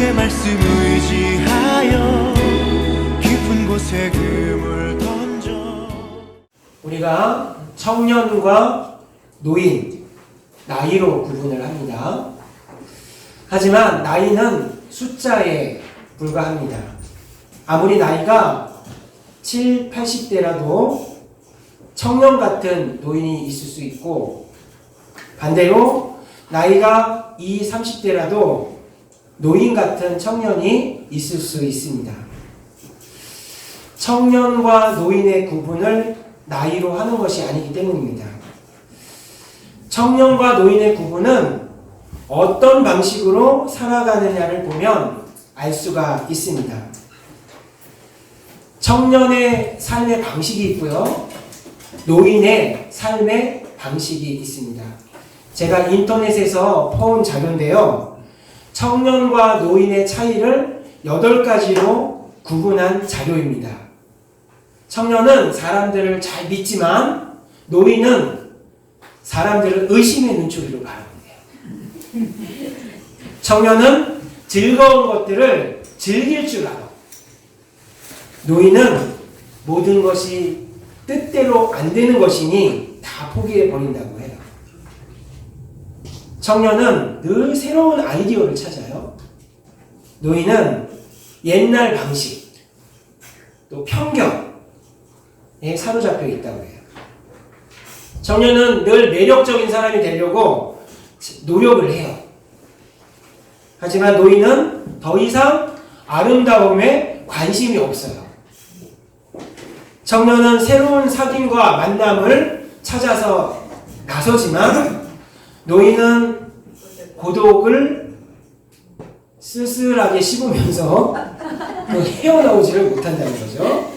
주의 말씀 의지하여 깊은 곳에 금을 던져. 우리가 청년과 노인, 나이로 구분을 합니다. 하지만 나이는 숫자에 불과합니다. 아무리 나이가 7, 80대라도 청년 같은 노인이 있을 수 있고, 반대로 나이가 20, 30대라도 노인 같은 청년이 있을 수 있습니다. 청년과 노인의 구분을 나이로 하는 것이 아니기 때문입니다. 청년과 노인의 구분은 어떤 방식으로 살아가느냐를 보면 알 수가 있습니다. 청년의 삶의 방식이 있고요, 노인의 삶의 방식이 있습니다. 제가 인터넷에서 퍼온 자료인데요, 청년과 노인의 차이를 8가지로 구분한 자료입니다. 청년은 사람들을 잘 믿지만 노인은 사람들을 의심의 눈초리로 바라봅니다. 청년은 즐거운 것들을 즐길 줄 알아. 노인은 모든 것이 뜻대로 안 되는 것이니 다 포기해 버린다고 해요. 청년은 늘 새로운 아이디어를 찾아요. 노인은 옛날 방식, 또 편견에 사로잡혀 있다고 해요. 청년은 늘 매력적인 사람이 되려고 노력을 해요. 하지만 노인은 더 이상 아름다움에 관심이 없어요. 청년은 새로운 사귐과 만남을 찾아서 나서지만 노인은 고독을 쓸쓸하게 씹으면서 헤어나오지를 못한다는 거죠.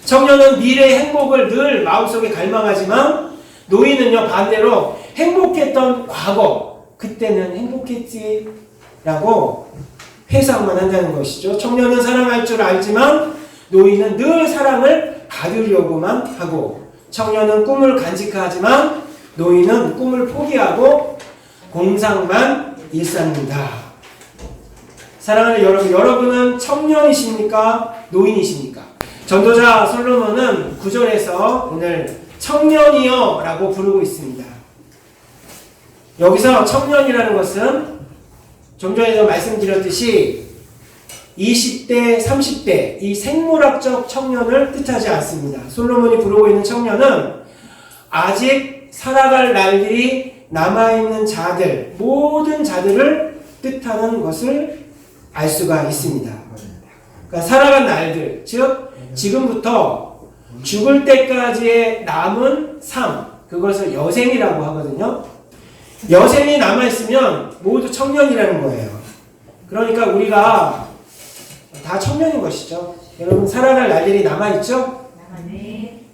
청년은 미래의 행복을 늘 마음속에 갈망하지만 노인은요, 반대로 행복했던 과거, 그때는 행복했지라고 회상만 한다는 것이죠. 청년은 사랑할 줄 알지만 노인은 늘 사랑을 받으려고만 하고, 청년은 꿈을 간직하지만 노인은 꿈을 포기하고 공상만 일삼는다. 사랑하는 여러분, 여러분은 청년이십니까? 노인이십니까? 전도자 솔로몬은 9절에서 오늘 청년이여 라고 부르고 있습니다. 여기서 청년이라는 것은 좀 전에 말씀드렸듯이 20대, 30대 이 생물학적 청년을 뜻하지 않습니다. 솔로몬이 부르고 있는 청년은 아직 살아갈 날들이 남아있는 자들, 모든 자들을 뜻하는 것을 알 수가 있습니다. 그러니까 살아간 날들, 즉 지금부터 죽을 때까지의 남은 삶, 그것을 여생이라고 하거든요. 여생이 남아있으면 모두 청년이라는 거예요. 그러니까 우리가 다 청년인 것이죠. 여러분, 살아갈 날들이 남아있죠?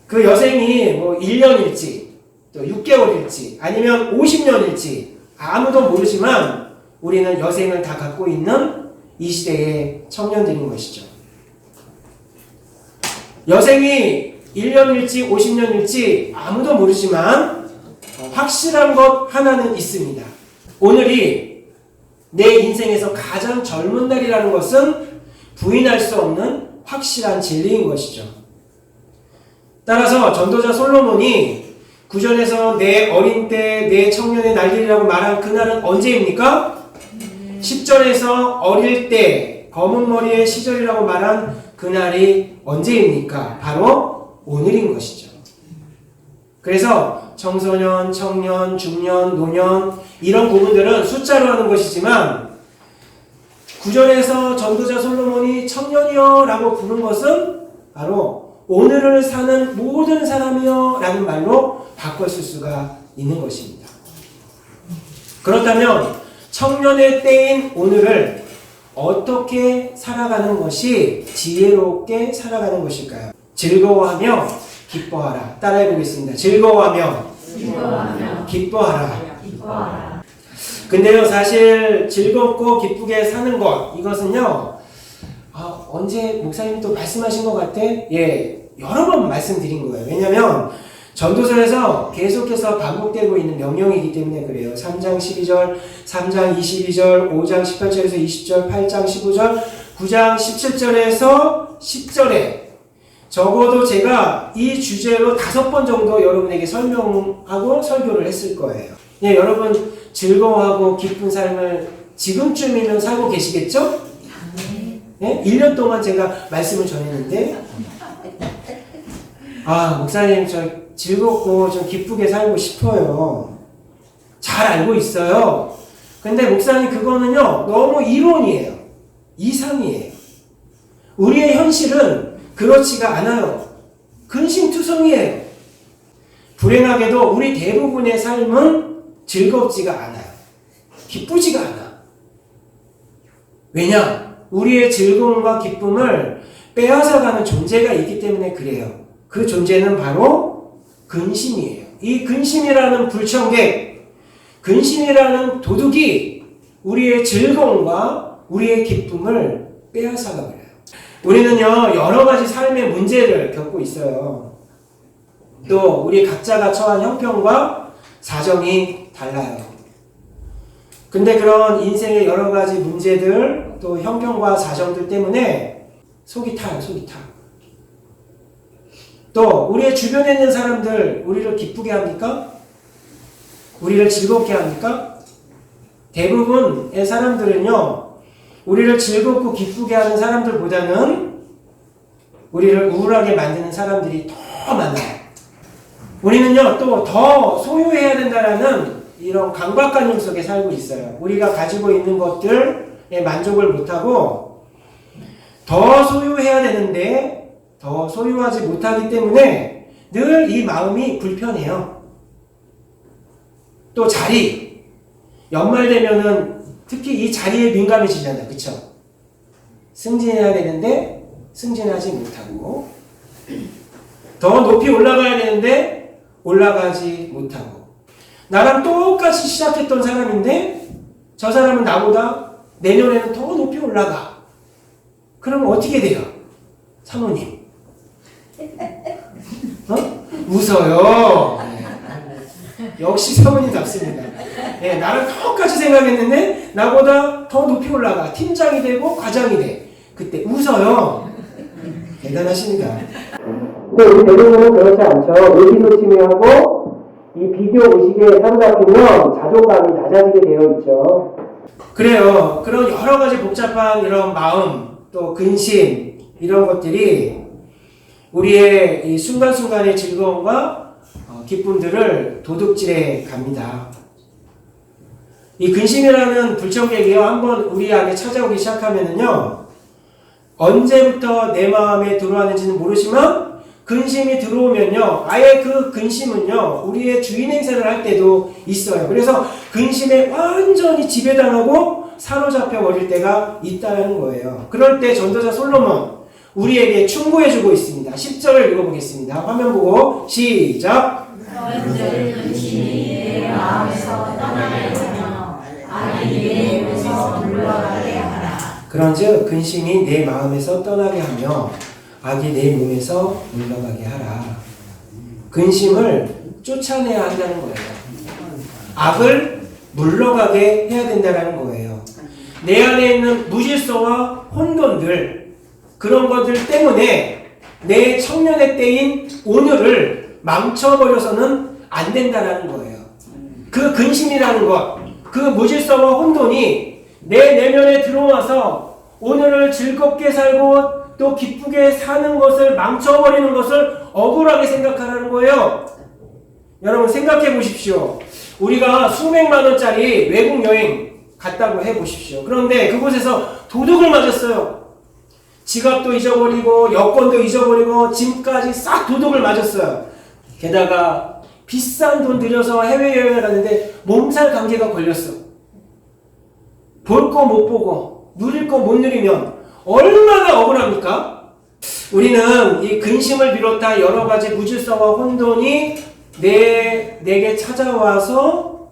그 여생이 뭐 1년일지 또 6개월일지 아니면 50년일지 아무도 모르지만 우리는 여생을 다 갖고 있는 이 시대의 청년들인 것이죠. 여생이 1년일지 50년일지 아무도 모르지만 확실한 것 하나는 있습니다. 오늘이 내 인생에서 가장 젊은 날이라는 것은 부인할 수 없는 확실한 진리인 것이죠. 따라서 전도자 솔로몬이 9절에서 내 어린 때, 내 청년의 날들이라고 말한 그날은 언제입니까? 10절에서 어릴 때, 검은 머리의 시절이라고 말한 그날이 언제입니까? 바로 오늘인 것이죠. 그래서 청소년, 청년, 중년, 노년 이런 부분들은 숫자로 하는 것이지만 9절에서 전도자 솔로몬이 청년이여 라고 부른 것은 바로 오늘을 사는 모든 사람이여 라는 말로 바꿨을 수가 있는 것입니다. 그렇다면 청년의 때인 오늘을 어떻게 살아가는 것이 지혜롭게 살아가는 것일까요? 즐거워하며 기뻐하라. 따라해 보겠습니다. 즐거워하며 기뻐하라. 근데요, 사실 즐겁고 기쁘게 사는 것, 이것은요, 언제 목사님이 또 말씀하신 것 같아? 예, 여러 번 말씀드린 거예요. 왜냐면 전도서에서 계속해서 반복되고 있는 명령이기 때문에 그래요. 3장 12절, 3장 22절, 5장 18절에서 20절, 8장 15절, 9장 17절에서 10절에 적어도 제가 이 주제로 5번 정도 여러분에게 설명하고 설교를 했을 거예요. 예, 여러분 즐거워하고 기쁜 삶을 지금쯤이면 살고 계시겠죠? 예? 1년 동안 제가 말씀을 전했는데 목사님 저 즐겁고 좀 기쁘게 살고 싶어요. 잘 알고 있어요. 근데 목사님 그거는요 너무 이론이에요. 이상이에요. 우리의 현실은 그렇지가 않아요. 근심투성이에요. 불행하게도 우리 대부분의 삶은 즐겁지가 않아요. 기쁘지가 않아. 왜냐? 우리의 즐거움과 기쁨을 빼앗아가는 존재가 있기 때문에 그래요. 그 존재는 바로 근심이에요. 이 근심이라는 불청객, 근심이라는 도둑이 우리의 즐거움과 우리의 기쁨을 빼앗아가 버려요. 우리는요 여러 가지 삶의 문제를 겪고 있어요. 또 우리 각자가 처한 형편과 사정이 달라요. 근데 그런 인생의 여러 가지 문제들 또 형편과 사정들 때문에 속이 타요. 속이 타. 또 우리의 주변에 있는 사람들 우리를 기쁘게 합니까? 우리를 즐겁게 합니까? 대부분의 사람들은요 우리를 즐겁고 기쁘게 하는 사람들보다는 우리를 우울하게 만드는 사람들이 더 많아요. 우리는요 또 더 소유해야 된다라는 이런 강박관념 속에 살고 있어요. 우리가 가지고 있는 것들에 만족을 못하고 더 소유해야 되는데 더 소유하지 못하기 때문에 늘 이 마음이 불편해요. 또 자리, 연말 되면은 특히 이 자리에 민감해지잖아요. 그쵸? 승진해야 되는데 승진하지 못하고 더 높이 올라가야 되는데 올라가지 못하고 나랑 똑같이 시작했던 사람인데 저 사람은 나보다 내년에는 더 높이 올라가. 그러면 어떻게 돼요? 사모님 웃어요. 역시 사모님답습니다. 나랑 똑같이 생각했는데 나보다 더 높이 올라가. 팀장이 되고 과장이 돼. 그때 웃어요. 대단하십니다. 근데 우리 대부분은 그렇지 않죠. 의기소침해하고 이 비교 의식에 사로잡히면 자존감이 낮아지게 되어 있죠. 그래요. 그런 여러 가지 복잡한 이런 마음, 또 근심 이런 것들이 우리의 이 순간순간의 즐거움과 기쁨들을 도둑질해 갑니다. 이 근심이라는 불청객이요 한번 우리 안에 찾아오기 시작하면은요 언제부터 내 마음에 들어왔는지는 모르지만 근심이 들어오면요 아예 그 근심은요 우리의 주인 행세를 할 때도 있어요. 그래서 근심에 완전히 지배당하고 사로잡혀 버릴 때가 있다는 거예요. 그럴 때 전도자 솔로몬 우리에게 충고해주고 있습니다. 10절을 읽어보겠습니다. 화면 보고 시작. 너희들 근심이 내 마음에서 떠나게 하며 악이 내 몸에서 물러가게 하라. 그런즉 근심이 내 마음에서 떠나게 하며 악이 내 몸에서 물러가게 하라. 근심을 쫓아내야 한다는 거예요. 악을 물러가게 해야 된다는 거예요. 내 안에 있는 무질서와 혼돈들 그런 것들 때문에 내 청년의 때인 오늘을 망쳐버려서는 안 된다는 거예요. 그 근심이라는 것, 그 무질서와 혼돈이 내 내면에 들어와서 오늘을 즐겁게 살고 또 기쁘게 사는 것을 망쳐버리는 것을 억울하게 생각하라는 거예요. 여러분 생각해 보십시오. 우리가 수백만 원짜리 외국 여행 갔다고 해 보십시오. 그런데 그곳에서 도둑을 맞았어요. 지갑도 잊어버리고 여권도 잊어버리고 짐까지 싹 도둑을 맞았어요. 게다가 비싼 돈 들여서 해외여행을 갔는데 몸살 감기가 걸렸어. 볼 거 못 보고 누릴 거 못 누리면 얼마나 억울합니까? 우리는 이 근심을 비롯한 여러 가지 무질서와 혼돈이 내게 찾아와서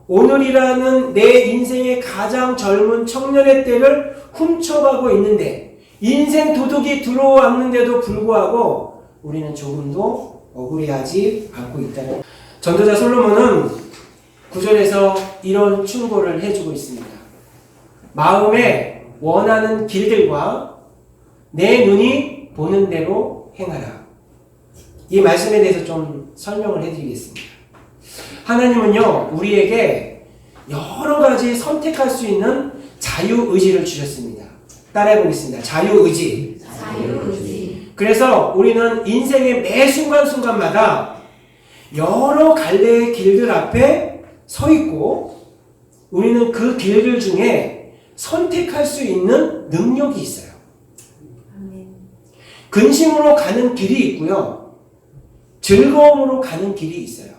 오늘이라는 내 인생의 가장 젊은 청년의 때를 훔쳐가고 있는데 인생 도둑이 들어왔는데도 불구하고 우리는 조금도 억울해하지 않고 있다는. 전도자 솔로몬은 9절에서 이런 충고를 해주고 있습니다. 마음에 원하는 길들과 내 눈이 보는 대로 행하라. 이 말씀에 대해서 좀 설명을 해드리겠습니다. 하나님은요, 우리에게 여러 가지 선택할 수 있는 자유의지를 주셨습니다. 따라해보겠습니다. 자유의지. 자유의지. 그래서 우리는 인생의 매 순간순간마다 여러 갈래의 길들 앞에 서 있고, 우리는 그 길들 중에 선택할 수 있는 능력이 있어요. 근심으로 가는 길이 있고요. 즐거움으로 가는 길이 있어요.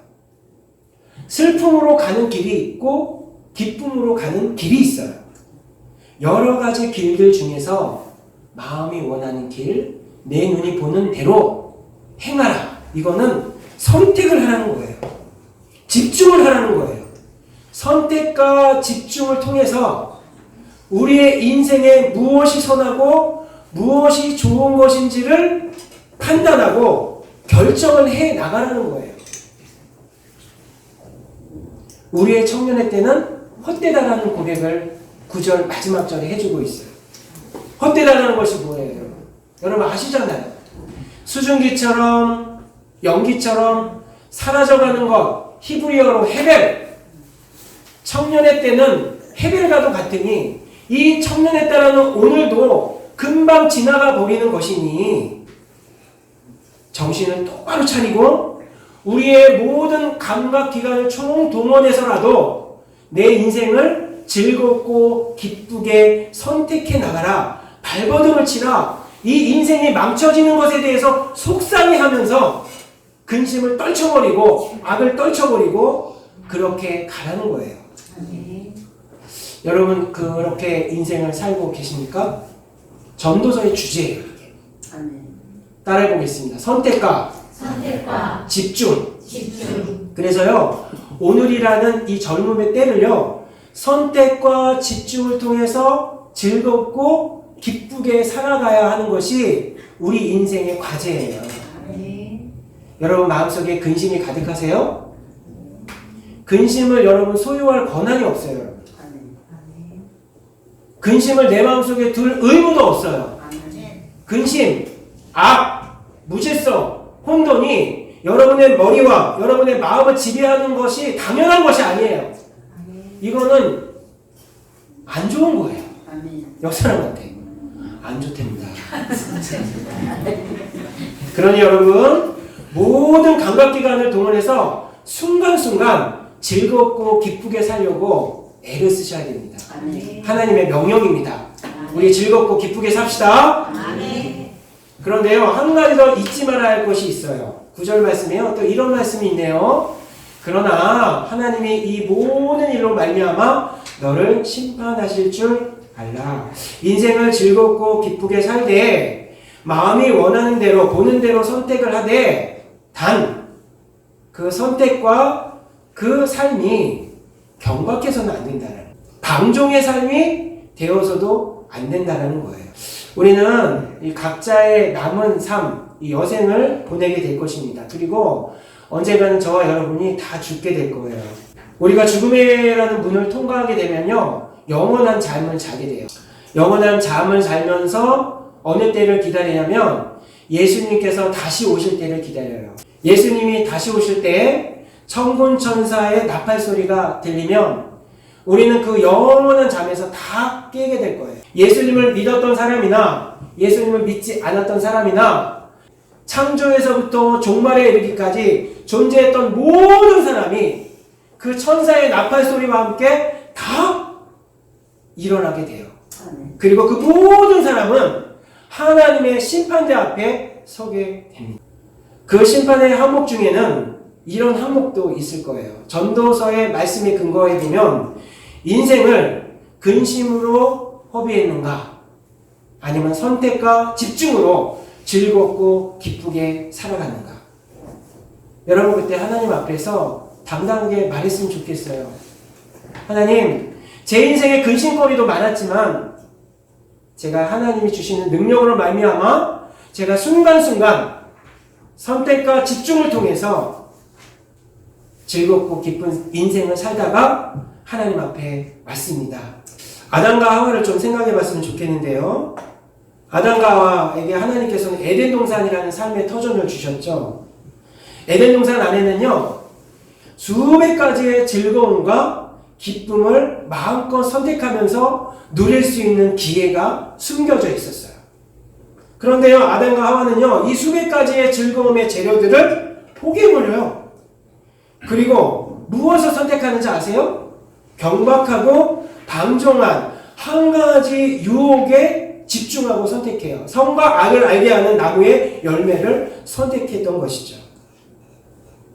슬픔으로 가는 길이 있고 기쁨으로 가는 길이 있어요. 여러 가지 길들 중에서 마음이 원하는 길, 내 눈이 보는 대로 행하라. 이거는 선택을 하라는 거예요. 집중을 하라는 거예요. 선택과 집중을 통해서 우리의 인생에 무엇이 선하고 무엇이 좋은 것인지를 판단하고 결정을 해 나가라는 거예요. 우리의 청년의 때는 헛되다라는 고백을 9절 마지막 절에 해주고 있어요. 헛되다라는 것이 뭐예요, 여러분? 여러분 아시잖아요. 수증기처럼 연기처럼 사라져가는 것, 히브리어로 헤벨. 청년의 때는 헤벨과도 같으니 이 청년의 때라는 오늘도 금방 지나가 버리는 것이니 정신을 똑바로 차리고 우리의 모든 감각기관을 총동원해서라도 내 인생을 즐겁고 기쁘게 선택해 나가라. 발버둥을 치라. 이 인생이 망쳐지는 것에 대해서 속상해하면서 근심을 떨쳐버리고 악을 떨쳐버리고 그렇게 가라는 거예요. 여러분 그렇게 인생을 살고 계십니까? 전도서의 주제예요. 이게. 따라해보겠습니다. 선택과 집중. 그래서요, 오늘이라는 이 젊음의 때를요, 선택과 집중을 통해서 즐겁고 기쁘게 살아가야 하는 것이 우리 인생의 과제예요. 여러분 마음속에 근심이 가득하세요? 근심을 여러분 소유할 권한이 없어요. 여러분. 근심을 내 마음속에 둘 의무도 없어요. 근심, 악, 무질서, 혼돈이 여러분의 머리와 여러분의 마음을 지배하는 것이 당연한 것이 아니에요. 이거는 안 좋은 거예요. 옆 사람한테 안 좋답니다. 그러니 여러분 모든 감각기관을 동원해서 순간순간 즐겁고 기쁘게 살려고 애를 쓰셔야 됩니다. 하나님의 명령입니다. 우리 즐겁고 기쁘게 삽시다. 그런데요, 한 가지 더 잊지 말아야 할 것이 있어요. 9절 말씀에요. 또 이런 말씀이 있네요. 그러나 하나님이 이 모든 일로 말미암아 너를 심판하실 줄 알라. 인생을 즐겁고 기쁘게 살되 마음이 원하는 대로 보는 대로 선택을 하되 단 그 선택과 그 삶이 경박해서는 안 된다는, 방종의 삶이 되어서도 안 된다는 거예요. 우리는 이 각자의 남은 삶, 이 여생을 보내게 될 것입니다. 그리고 언젠가는 저와 여러분이 다 죽게 될 거예요. 우리가 죽음이라는 문을 통과하게 되면요, 영원한 잠을 자게 돼요. 영원한 잠을 자면서 어느 때를 기다리냐면 예수님께서 다시 오실 때를 기다려요. 예수님이 다시 오실 때 천군 천사의 나팔 소리가 들리면 우리는 그 영원한 잠에서 다 깨게 될 거예요. 예수님을 믿었던 사람이나 예수님을 믿지 않았던 사람이나 창조에서부터 종말에 이르기까지 존재했던 모든 사람이 그 천사의 나팔 소리와 함께 다 일어나게 돼요. 그리고 그 모든 사람은 하나님의 심판대 앞에 서게 됩니다. 그 심판의 항목 중에는 이런 항목도 있을 거예요. 전도서의 말씀에 근거해 보면 인생을 근심으로 허비했는가? 아니면 선택과 집중으로 즐겁고 기쁘게 살아가는가? 여러분 그때 하나님 앞에서 당당하게 말했으면 좋겠어요. 하나님, 제 인생에 근심거리도 많았지만 제가 하나님이 주시는 능력으로 말미암아 제가 순간순간 선택과 집중을 통해서 즐겁고 기쁜 인생을 살다가 하나님 앞에 왔습니다. 아담과 하와를 좀 생각해 봤으면 좋겠는데요. 아담과 하와에게 하나님께서는 에덴 동산이라는 삶의 터전을 주셨죠. 에덴 동산 안에는요, 수백 가지의 즐거움과 기쁨을 마음껏 선택하면서 누릴 수 있는 기회가 숨겨져 있었어요. 그런데요, 아담과 하와는요, 이 수백 가지의 즐거움의 재료들을 포기해버려요. 그리고 무엇을 선택하는지 아세요? 경박하고 방종한 한 가지 유혹에 집중하고 선택해요. 선과 악을 알게 하는 나무의 열매를 선택했던 것이죠.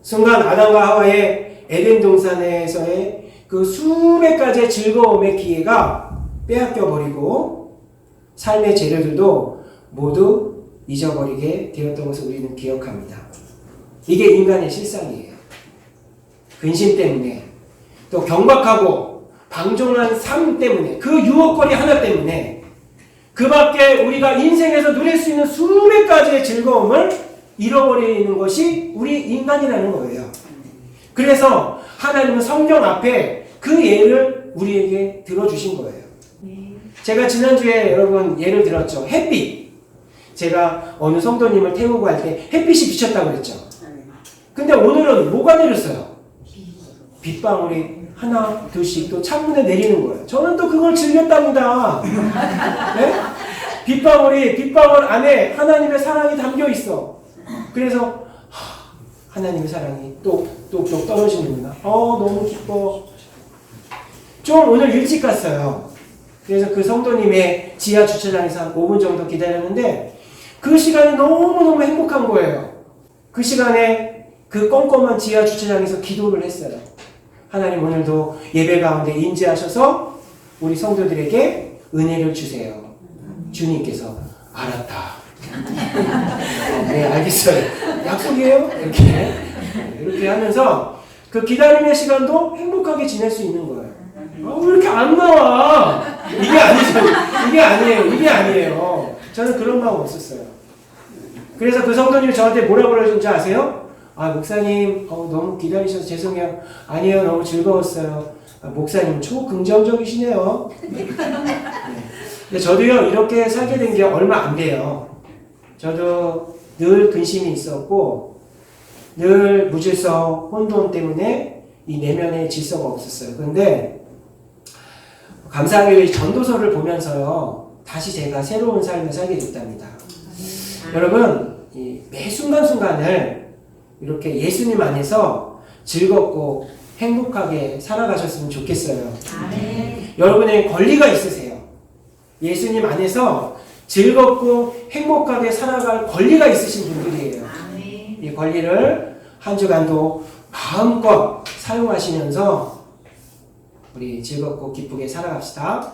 순간 아담과 하와의 에덴 동산에서의 그 수백 가지의 즐거움의 기회가 빼앗겨버리고 삶의 재료들도 모두 잊어버리게 되었던 것을 우리는 기억합니다. 이게 인간의 실상이에요. 근심 때문에, 또 경박하고 방종한 삶 때문에, 그 유혹거리 하나 때문에 그 밖에 우리가 인생에서 누릴 수 있는 수백 가지의 즐거움을 잃어버리는 것이 우리 인간이라는 거예요. 그래서 하나님은 성경 앞에 그 예를 우리에게 들어주신 거예요. 제가 지난주에 여러분 예를 들었죠. 햇빛. 제가 어느 성도님을 태우고 할 때 햇빛이 비쳤다고 그랬죠. 근데 오늘은 뭐가 내렸어요? 빗방울이 하나, 둘씩 또 창문에 내리는 거예요. 저는 또 그걸 즐겼답니다. 네? 빗방울 안에 하나님의 사랑이 담겨 있어. 그래서 하나님의 사랑이 똑똑똑 떨어지는구나. 너무 기뻐. 좀 오늘 일찍 갔어요. 그래서 그 성도님의 지하 주차장에서 한 5분 정도 기다렸는데 그 시간이 너무너무 행복한 거예요. 그 시간에 그 껌껌한 지하 주차장에서 기도를 했어요. 하나님 오늘도 예배 가운데 임재하셔서 우리 성도들에게 은혜를 주세요. 주님께서 알았다. 네, 알겠어요. 약속이에요? 이렇게 하면서 그 기다림의 시간도 행복하게 지낼 수 있는 거예요. 왜 이렇게 안 나와? 이게 아니죠. 이게 아니에요. 저는 그런 마음 없었어요. 그래서 그 성도님이 저한테 뭐라고 그러는지 아세요? 목사님, 너무 기다리셔서 죄송해요. 아니에요, 너무 즐거웠어요. 목사님 초긍정적이시네요. 네. 근데 저도요, 이렇게 살게 된 게 얼마 안 돼요. 저도 늘 근심이 있었고, 늘 무질서, 혼돈 때문에 이 내면의 질서가 없었어요. 그런데 감사하게 전도서를 보면서요, 다시 제가 새로운 삶을 살게 됐답니다. 여러분, 매 순간순간을 이렇게 예수님 안에서 즐겁고 행복하게 살아가셨으면 좋겠어요. 아멘. 여러분의 권리가 있으세요. 예수님 안에서 즐겁고 행복하게 살아갈 권리가 있으신 분들이에요. 아멘. 이 권리를 한 주간도 마음껏 사용하시면서 우리 즐겁고 기쁘게 살아갑시다.